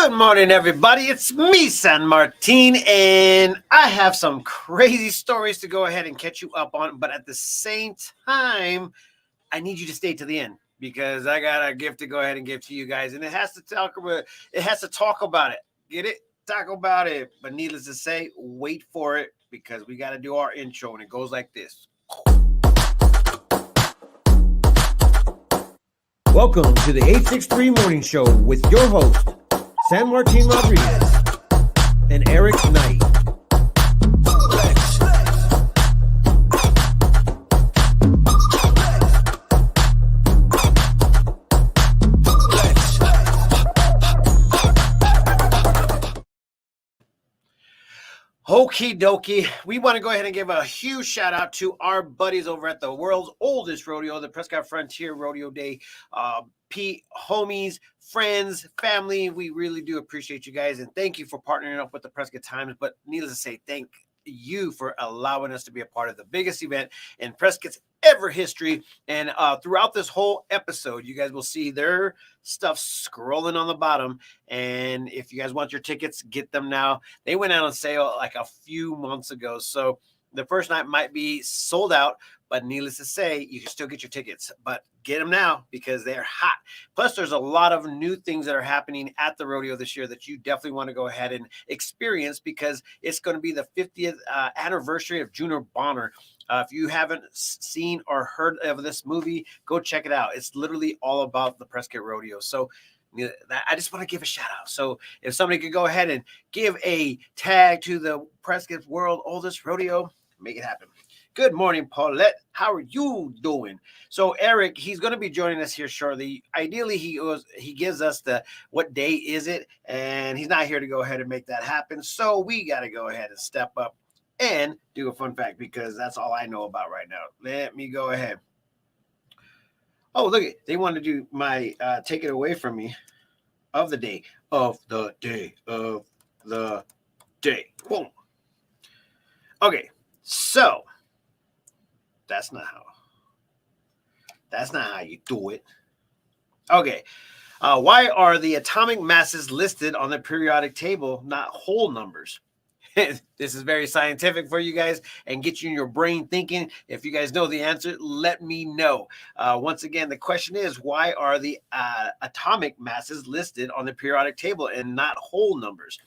Good morning, everybody. It's me, San Martin, and I have some crazy stories to go ahead and catch you up on. But at the same time, I need you to stay to the end because I got a gift to go ahead and give to you guys, and it has to talk about. It has to talk about it. Get it? Talk about it. But needless to say, wait for it because we got to do our intro, and it goes like this. Welcome to the 863 Morning Show with your host, San Martin Rodriguez and Eric Knight. Okie dokie. We want to go ahead and give a huge shout out to our buddies over at the world's oldest rodeo, the Prescott Frontier Rodeo Day. Homies, friends, family, we really do appreciate you guys, and thank you for partnering up with the Prescott Times. But needless to say, thank you for allowing us to be a part of the biggest event in Prescott's ever history. And throughout this whole episode, you guys will see their stuff scrolling on the bottom. And if you guys want your tickets, get them now. They went out on sale like a few months ago, so the first night might be sold out, but needless to say, you can still get your tickets, but get them now because they're hot. Plus, there's a lot of new things that are happening at the rodeo this year that you definitely want to go ahead and experience because it's going to be the 50th anniversary of Junior Bonner. If you haven't seen or heard of this movie, go check it out. It's literally all about the Prescott Rodeo. So I just want to give a shout out. So if somebody could go ahead and give a tag to the Prescott World Oldest Rodeo, make it happen. Good morning, Paulette. How are you doing? So Eric, he's going to be joining us here shortly. Ideally, he gives us the what day is it, and he's not here to go ahead and make that happen. So we got to go ahead and step up and do a fun fact because that's all I know about right now. Let me go ahead. Oh, look, they want to do my take it away from me of the day. Boom. Okay, so that's not how you do it. Okay. Why are the atomic masses listed on the periodic table, not whole numbers? This is very scientific for you guys and get you in your brain thinking. If you guys know the answer, let me know. Once again, the question is, why are the atomic masses listed on the periodic table and not whole numbers?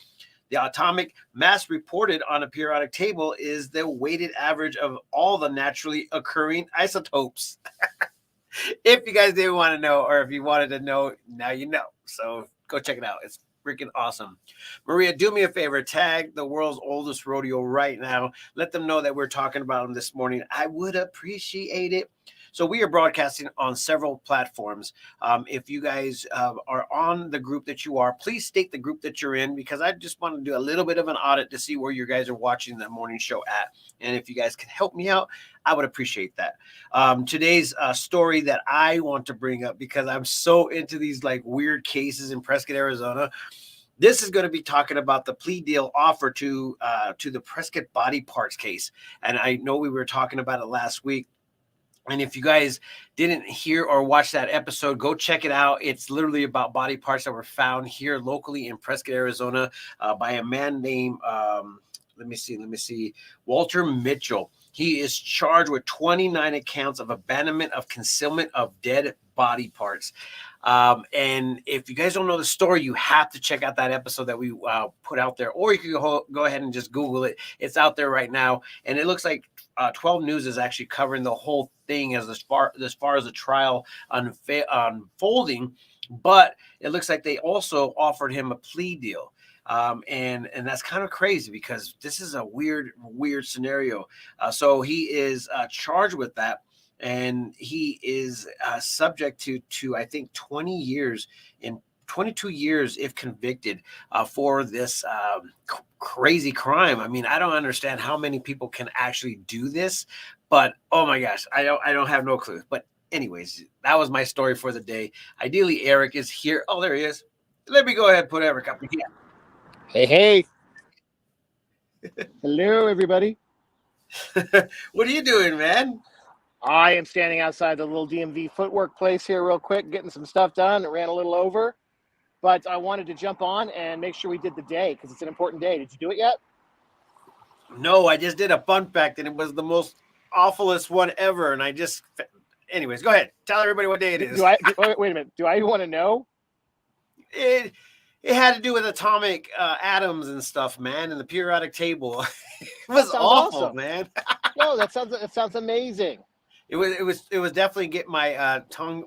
The atomic mass reported on a periodic table is the weighted average of all the naturally occurring isotopes. If you guys didn't want to know, or if you wanted to know, now you know. So go check it out. It's freaking awesome. Maria, do me a favor. Tag the world's oldest rodeo right now. Let them know that we're talking about them this morning. I would appreciate it. So we are broadcasting on several platforms. If you guys are on the group that you are, please state the group that you're in because I just want to do a little bit of an audit to see where you guys are watching the morning show at. And if you guys can help me out, I would appreciate that. Today's story that I want to bring up because I'm so into these like weird cases in Prescott, Arizona. This is going to be talking about the plea deal offered to the Prescott body parts case. And I know we were talking about it last week. And if you guys didn't hear or watch that episode, go check it out. It's literally about body parts that were found here locally in Prescott, Arizona, by a man named, let me see, Walter Mitchell. He is charged with 29 accounts of abandonment of concealment of dead body parts. And if you guys don't know the story, you have to check out that episode that we put out there, or you can go ahead and just Google it. It's out there right now. And it looks like 12 News is actually covering the whole thing as far as the trial unfolding. But it looks like they also offered him a plea deal. And that's kind of crazy because this is a weird scenario. So he is charged with that. And he is subject to I think 20 years in 22 years if convicted for this crazy crime. I mean, I don't understand how many people can actually do this, but oh my gosh, I don't have no clue. But anyways, that was my story for the day. Ideally, Eric is here. Oh, there he is. Let me go ahead and put Eric up here. Hey. Hello, everybody. What are you doing, man? I am standing outside the little DMV footwork place here real quick, getting some stuff done. It ran a little over. but I wanted to jump on and make sure we did the day because it's an important day. Did you do it yet? No, I just did a fun fact, and it was the most awfulest one ever. And anyways, go ahead. Tell everybody what day it is. Wait a minute. Do I want to know? It had to do with atomic atoms and stuff, man, and the periodic table. It was awful, awesome. Man. No, that sounds amazing. It was definitely get my tongue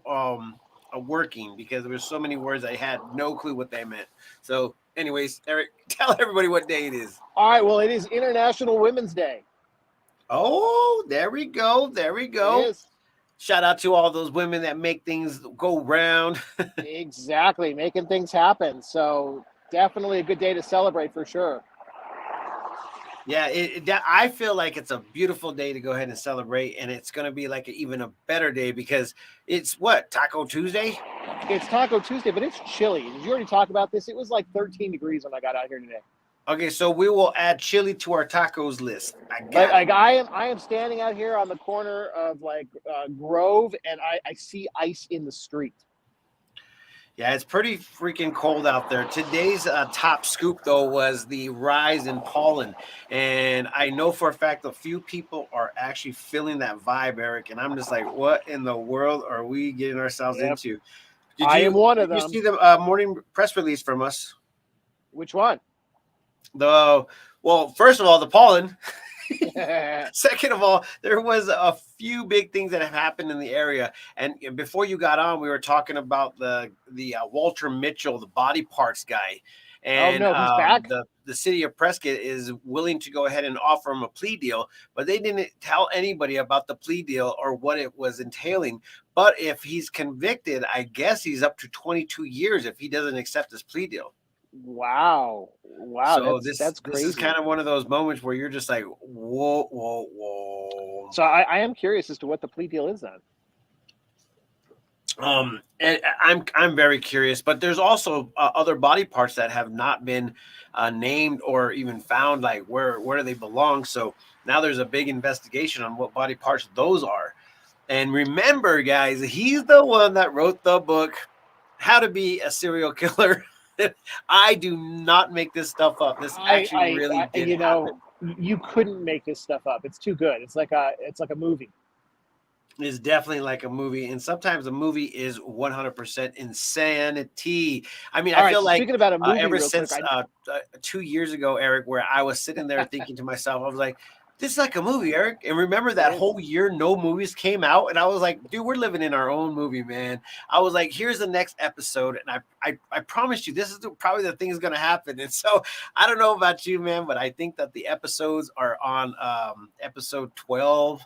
working because there were so many words I had no clue what they meant. So, anyways, Eric, tell everybody what day it is. All right. Well, it is International Women's Day. Oh, there we go. There we go. It is. Shout out to all those women that make things go round. Exactly, making things happen. So definitely a good day to celebrate for sure. Yeah, I feel like it's a beautiful day to go ahead and celebrate, and it's going to be like even a better day because it's what, Taco Tuesday? It's Taco Tuesday, but it's chilly. Did you already talk about this? It was like 13 degrees when I got out here today. Okay, so we will add chili to our tacos list. I am standing out here on the corner of Grove, and I see ice in the street. Yeah, it's pretty freaking cold out there. Today's top scoop, though, was the rise in pollen. And I know for a fact a few people are actually feeling that vibe, Eric. And I'm just like, what in the world are we getting ourselves into? I am one of them. Did you see the morning press release from us? Which one? Well, first of all, the pollen. Second of all, there was a few big things that have happened in the area. And before you got on, we were talking about the Walter Mitchell, the body parts guy. And he's back? The city of Prescott is willing to go ahead and offer him a plea deal, but they didn't tell anybody about the plea deal or what it was entailing. But if he's convicted, I guess he's up to 22 years if he doesn't accept this plea deal. Wow. So that's crazy. This is kind of one of those moments where you're just like, whoa. So I am curious as to what the plea deal is then. And I'm very curious, but there's also other body parts that have not been named or even found, like where do they belong. So now there's a big investigation on what body parts those are. And remember, guys, he's the one that wrote the book, How to Be a Serial Killer. I do not make this stuff up. This actually really did happen. You couldn't make this stuff up. It's too good. It's like a movie. It's definitely like a movie, and sometimes a movie is 100% insanity. I mean, I feel like speaking about a movie, ever since 2 years ago, Eric, where I was sitting there thinking to myself, I was like, this is like a movie, Eric. And remember that whole year no movies came out, and I was like, dude, we're living in our own movie, man. I was like, here's the next episode, and I promised you this is probably the thing is going to happen. And so I don't know about you, man, but I think that the episodes are on episode 12.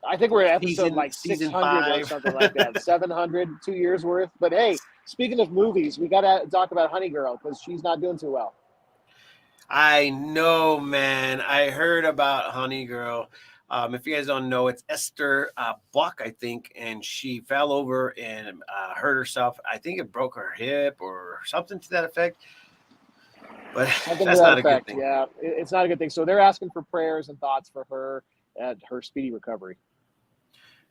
I think we're at episode season 600 or something like that. 700, 2 years worth. But hey, speaking of movies, we got to talk about Honey Girl because she's not doing too well. I know, man. I heard about Honey Girl. If you guys don't know, it's Esther Buck, I think, and she fell over and hurt herself. I think it broke her hip or something to that effect. But that's not a good thing. Yeah, it's not a good thing. So they're asking for prayers and thoughts for her at her speedy recovery.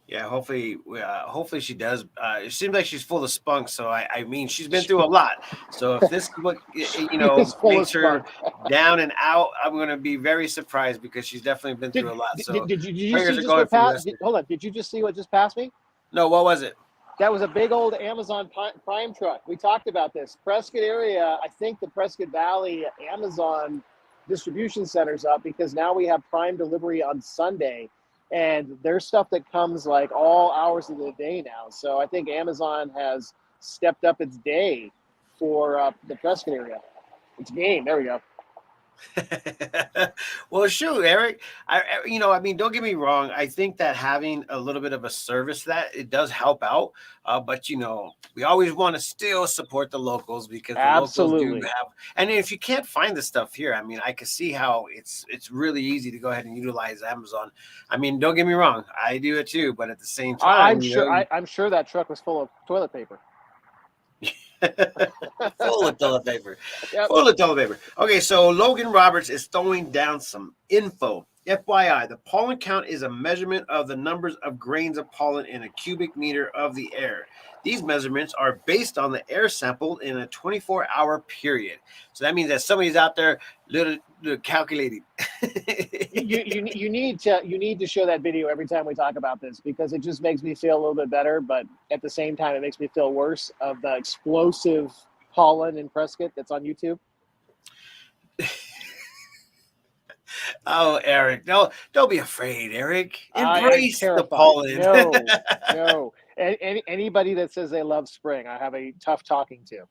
Yeah, hopefully she does. It seems like she's full of spunk. So I mean, she's been through a lot. So if this book, makes her down and out, I'm going to be very surprised because she's definitely been through a lot. So did you see just what passed? Hold on, did you just see what just passed me? No, what was it? That was a big old Amazon Prime truck. We talked about this Prescott area. I think the Prescott Valley Amazon distribution center's up because now we have Prime delivery on Sunday. And there's stuff that comes like all hours of the day now. So I think Amazon has stepped up its day for the Prescott area. It's game. There we go. Well, shoot, Eric. I mean, don't get me wrong. I think that having a little bit of a service that it does help out. But we always want to still support the locals because the locals do have. And if you can't find the stuff here, I mean, I can see how it's really easy to go ahead and utilize Amazon. I mean, don't get me wrong. I do it too, but at the same time, I'm sure that truck was full of toilet paper. Full of toilet paper. Yep. Full of toilet paper. Okay, so Logan Roberts is throwing down some info FYI, the pollen count is a measurement of the numbers of grains of pollen in a cubic meter of the air. These measurements are based on the air sampled in a 24-hour period. So that means that somebody's out there little calculating. You need to show that video every time we talk about this, because it just makes me feel a little bit better, but at the same time it makes me feel worse of the explosive pollen in Prescott that's on YouTube. Oh, Eric, no, don't be afraid, Eric. I'm Embrace the terrified. pollen. No. Anybody that says they love spring, I have a tough talking to.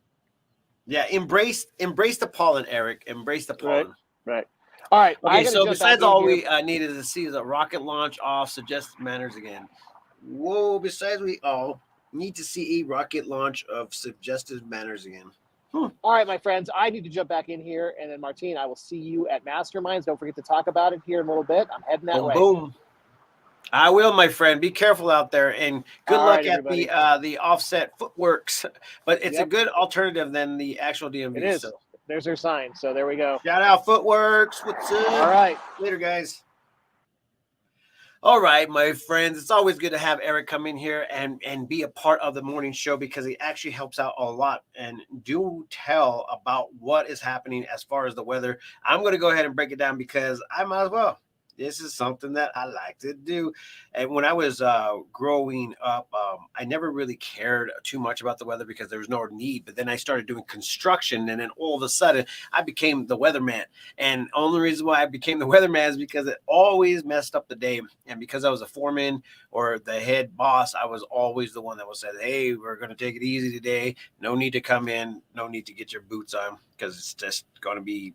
Yeah, embrace the pollen, Eric. Embrace the pollen. Right. All right. Okay, so besides all we needed to see is a rocket launch off suggested manners again. Whoa, besides we all need to see a rocket launch of suggested manners again. All right, my friends, I need to jump back in here. And then, Martine, I will see you at Masterminds. Don't forget to talk about it here in a little bit. I'm heading that way. Boom. I will, my friend. Be careful out there, and good luck at the offset footworks. But it's a good alternative than the actual DMV. It is. So. There's their sign. So there we go. Shout out Footworks. What's up? All right. Later, guys. All right, my friends. It's always good to have Eric come in here and be a part of the morning show, because he actually helps out a lot and do tell about what is happening as far as the weather. I'm going to go ahead and break it down because I might as well. This is something that I like to do. And when I was growing up, I never really cared too much about the weather because there was no need. But then I started doing construction, and then all of a sudden I became the weatherman. And only reason why I became the weatherman is because it always messed up the day. And because I was a foreman or the head boss, I was always the one that was said, hey, we're going to take it easy today. No need to come in. No need to get your boots on, because it's just going to be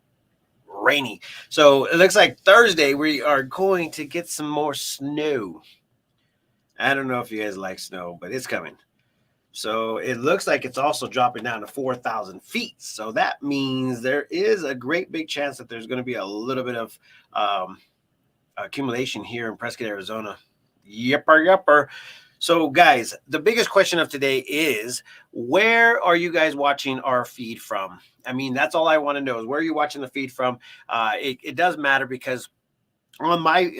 rainy. So it looks like Thursday we are going to get some more snow. I don't know if you guys like snow, but it's coming. So it looks like it's also dropping down to 4,000 feet. So that means there is a great big chance that there's going to be a little bit of accumulation here in Prescott, Arizona. Yepper. So, guys, the biggest question of today is, where are you guys watching our feed from? I mean, that's all I want to know is where are you watching the feed from? It does matter, because on my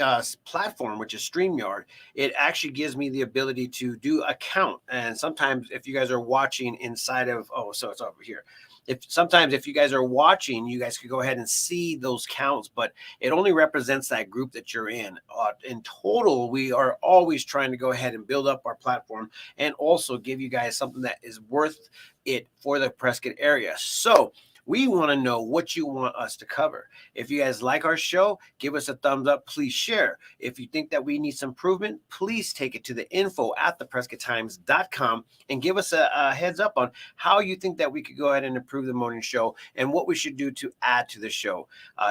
platform, which is StreamYard, it actually gives me the ability to do a count. And sometimes if you guys are watching inside of, so it's over here. If you guys are watching, you guys could go ahead and see those counts, but it only represents that group that you're in. In total, we are always trying to go ahead and build up our platform and also give you guys something that is worth it for the Prescott area. So we want to know what you want us to cover. If you guys like our show, give us a thumbs up. Please share. If you think that we need some improvement, please take it to the info@theprescotttimes.com and give us a heads up on how you think that we could go ahead and improve the morning show and what we should do to add to the show.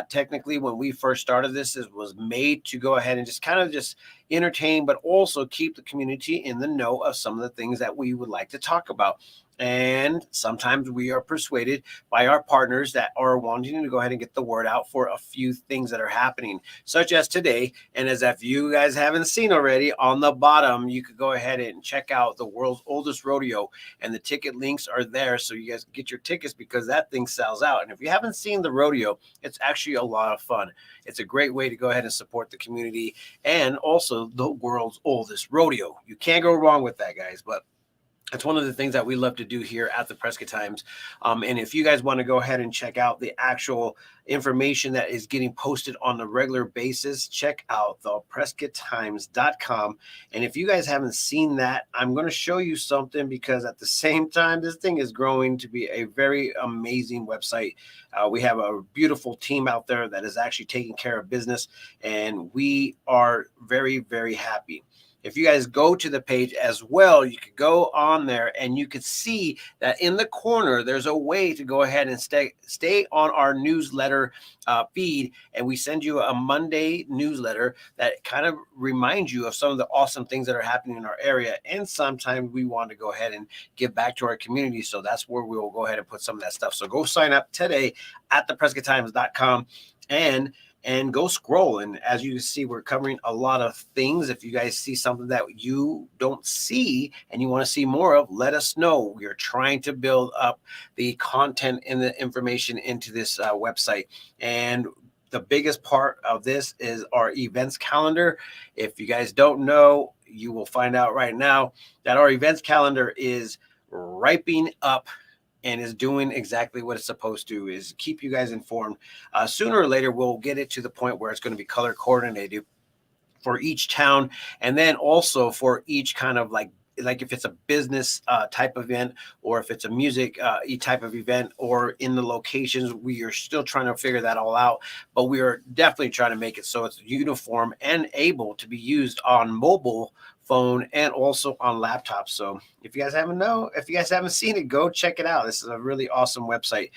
Technically, when we first started this, it was made to go ahead and just kind of just entertain, but also keep the community in the know of some of the things that we would like to talk about. And sometimes we are persuaded by our partners that are wanting to go ahead and get the word out for a few things that are happening, such as today. And as if you guys haven't seen already, on the bottom, you could go ahead and check out the world's oldest rodeo, and the ticket links are there. So you guys can get your tickets, because that thing sells out. And if you haven't seen the rodeo, it's actually a lot of fun. It's a great way to go ahead and support the community and also the world's oldest rodeo. You can't go wrong with that, guys. But that's one of the things that we love to do here at the Prescott Times. And if you guys want to go ahead and check out the actual information that is getting posted on a regular basis, check out the prescotttimes.com. And if you guys haven't seen that, I'm going to show you something, because at the same time, this thing is growing to be a very amazing website. We have a beautiful team out there that is actually taking care of business, and we are very, very happy. If you guys go to the page as well, you could go on there and you could see that in the corner, there's a way to go ahead and stay on our newsletter feed. And we send you a Monday newsletter that kind of reminds you of some of the awesome things that are happening in our area. And sometimes we want to go ahead and give back to our community. So that's where we will go ahead and put some of that stuff. So go sign up today at theprescotttimes.com and go scroll. And as you see, we're covering a lot of things. If you guys see something that you don't see and you want to see more of, let us know. We're trying to build up the content and the information into this website. And the biggest part of this is our events calendar. If you guys don't know, you will find out right now that our events calendar is riping up and is doing exactly what it's supposed to, is keep you guys informed. Sooner or later, we'll get it to the point where it's going to be color coordinated for each town, and then also for each kind of like if it's a business type event, or if it's a music type of event, or in the locations. We are still trying to figure that all out, but we are definitely trying to make it so it's uniform and able to be used on mobile phone and also on laptops. So if you guys haven't seen it, go check it out. This is a really awesome website.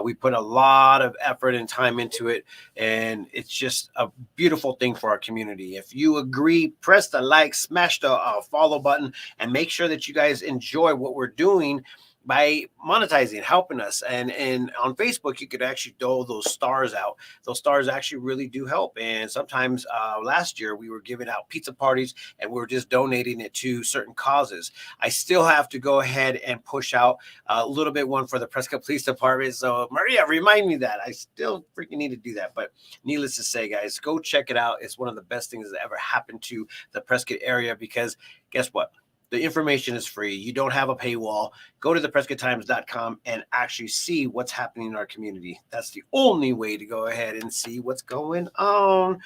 We put a lot of effort and time into it, and it's just a beautiful thing for our community. If you agree, press the like, smash the follow button, and make sure that you guys enjoy what we're doing by monetizing, helping us. And on Facebook, you could actually dole those stars out. Those stars actually really do help. And sometimes last year we were giving out pizza parties, and we were just donating it to certain causes. I still have to go ahead and push out a little bit one for the Prescott Police Department. So Maria, remind me that I still freaking need to do that. But needless to say, guys, go check it out. It's one of the best things that ever happened to the Prescott area, because guess what? The information is free. You don't have a paywall. Go to theprescotttimes.com and actually see what's happening in our community. That's the only way to go ahead and see what's going on.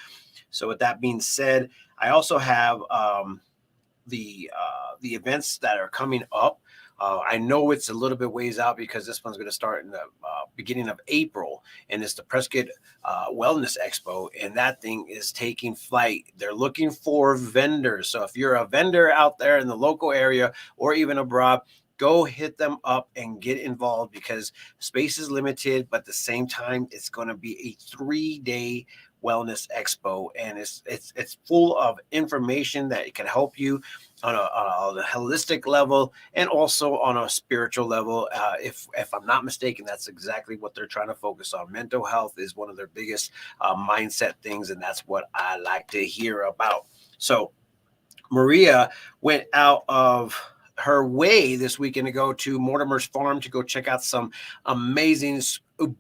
So with that being said, I also have the events that are coming up. I know it's a little bit ways out because this one's going to start in the beginning of April, and it's the Prescott Wellness Expo, and that thing is taking flight. They're looking for vendors. So if you're a vendor out there in the local area or even abroad, go hit them up and get involved, because space is limited, but at the same time, it's going to be a 3-day wellness expo, and it's full of information that can help you on a holistic level and also on a spiritual level. If I'm not mistaken, that's exactly what they're trying to focus on. Mental health is one of their biggest mindset things, and that's what I like to hear about. So Maria went out of her way this weekend to go to Mortimer's Farm to go check out some amazing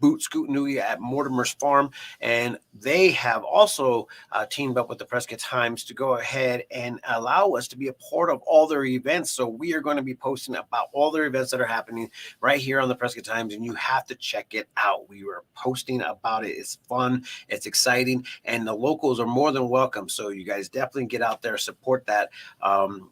boot scootin'ooey at Mortimer's Farm, and they have also teamed up with the Prescott Times to go ahead and allow us to be a part of all their events. So we are going to be posting about all their events that are happening right here on the Prescott Times, and you have to check it out. We were posting about it. It's fun, it's exciting, and the locals are more than welcome. So you guys definitely get out there, support that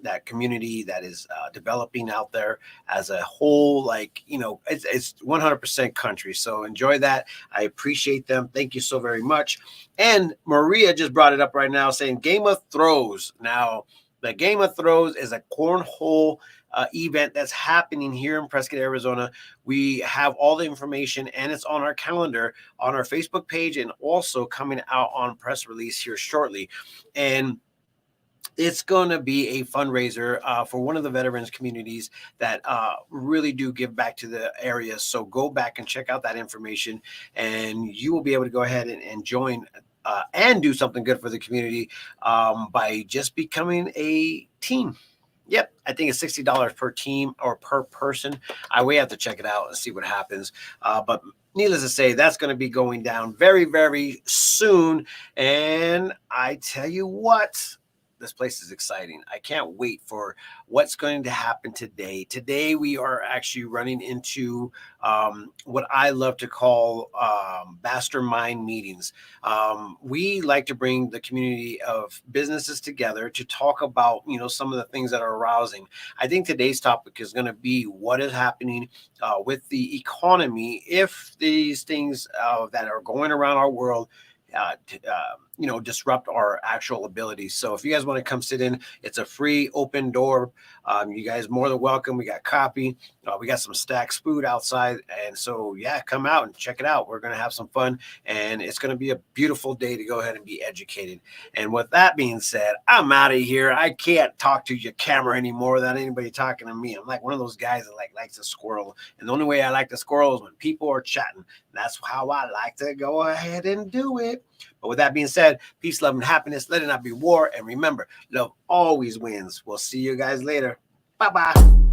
that community that is developing out there as a whole. Like, you know, it's 100% country. So enjoy that. I appreciate them. Thank you so very much. And Maria just brought it up right now, saying Game of Throws. Now, the Game of Throws is a cornhole event that's happening here in Prescott, Arizona. We have all the information, and it's on our calendar on our Facebook page, and also coming out on press release here shortly. And it's going to be a fundraiser for one of the veterans communities that really do give back to the area. So go back and check out that information, and you will be able to go ahead and join and do something good for the community by just becoming a team. Yep, I think it's $60 per team or per person. We have to check it out and see what happens. But needless to say, that's going to be going down very, very soon. And I tell you what, this place is exciting. I can't wait for what's going to happen today. Today, we are actually running into what I love to call mastermind meetings. We like to bring the community of businesses together to talk about, you know, some of the things that are arousing. I think today's topic is going to be what is happening with the economy if these things that are going around our world disrupt our actual abilities. So if you guys want to come sit in, it's a free open door. You guys more than welcome. We got coffee. We got some Stacks food outside. And so, yeah, come out and check it out. We're going to have some fun, and it's going to be a beautiful day to go ahead and be educated. And with that being said, I'm out of here. I can't talk to your camera anymore without anybody talking to me. I'm like one of those guys that likes to squirrel. And the only way I like to squirrel is when people are chatting. That's how I like to go ahead and do it. But with that being said, peace, love, and happiness. Let it not be war. And remember, love always wins. We'll see you guys later. Bye-bye.